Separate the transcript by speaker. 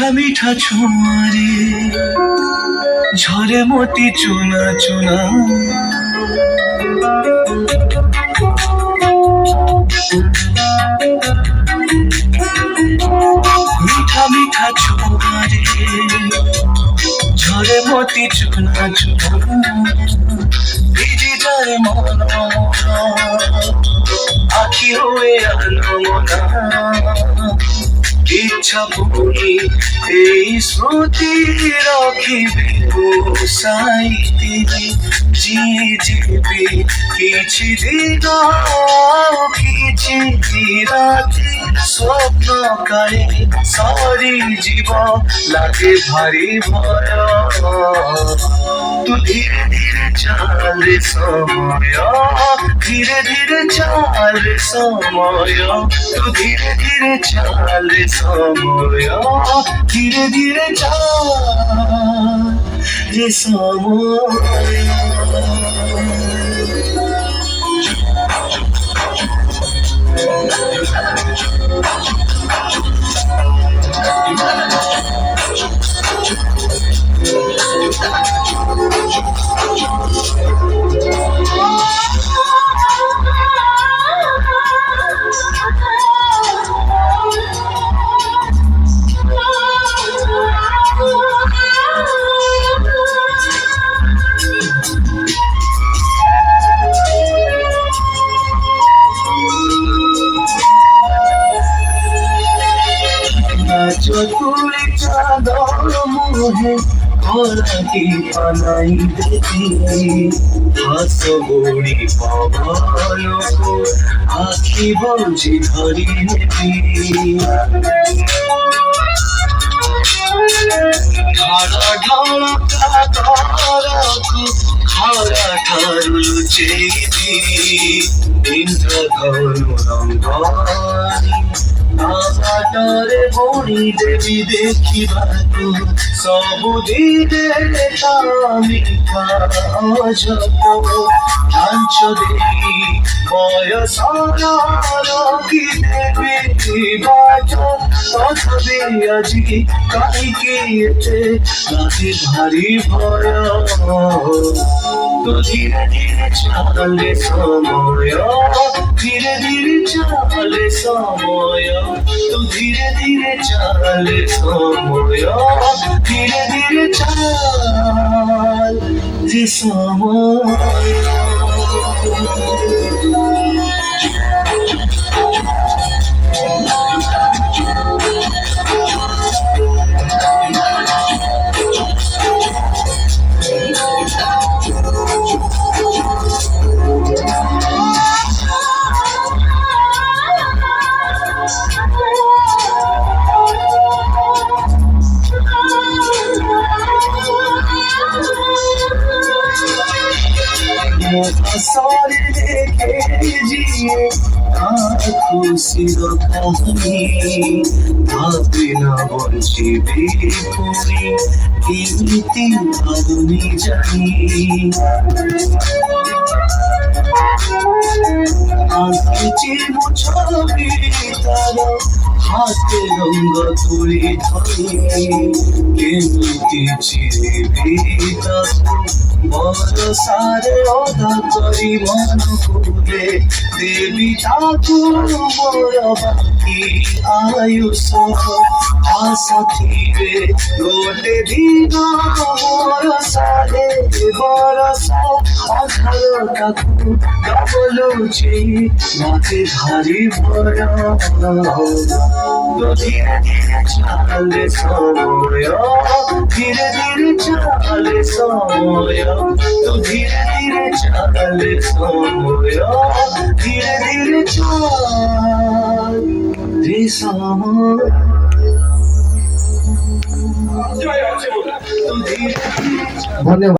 Speaker 1: মিঠা মিঠা ছোঁয়ারে ঝরে মতি চুনা চুনা মিঠা মিঠা ছোঁয়ারে ঝরে মতি চুনা চুনা ভিজে যায় মন আখি হয়ে আলো মনা ইচ্ছা ভুলি এই স্মৃতি রাখিবি সাইতে জিয়ে যাবি কিছু দিন কিছু রাতে স্বপ্ন কালে সারি জীব লাগে ভারী ভয় তু ধীরে ধীরে চল সময় ধীরে ধীরে চল সময় তু ধীরে ধীরে চল সময় ধীরে ধীরে চল সময় চতুরে চাদর মোহে ভরাটি পালাই দেখি হাস বড়ি পবন আখি বঞ্চি ধরি নেবি ধারা ঢালা কাতারকু খরা ঠারু চেদি ইন্দ্রধনু রঙ্গনি আকারে বড়ি দেবী দেখিবাকু ସବୁଦିନେ ତା ମିଠା ଅଜବ ଲାଞ୍ଚ ଦେଇ ବୟସର ରଖିଦେବି ବାଟ ତଥାପି ଆଜି କାହିଁକି ଏତେ ରାତି ଭାରି ଭୟ ତୁ ଧୀରେ ଧୀରେ ଚାଲେ ସମୟ ଧୀରେ ଧୀରେ ଚାଲେ ସମୟ तू धीरे धीरे चल সময় धीरे धीरे चल যে সময় सारे देखे जिए खुशिर কাহিনী ভাবি না বলছি বিপুরি কীর্তি ভাবনি জানি আঁকিছি ছবি তার হাতে রঙ তুলি ধরি কেমিতি চিরিবি তাকু বরসারে অদা করি মন খুলে দেবী তাকু মোর বাকি আয়ুষ আশা থিবে গোটে দিন মোর সারে বরসা অধার তাকু ডবলুছি মাঝে ভারি ভয় তো ধীরে ধীরে চলে সময় ধীরে ধীরে চলে সময় তো ধীরে ধীরে চলে সময় ধীরে ধীরে চলে সময় তো ধীরে ধীরে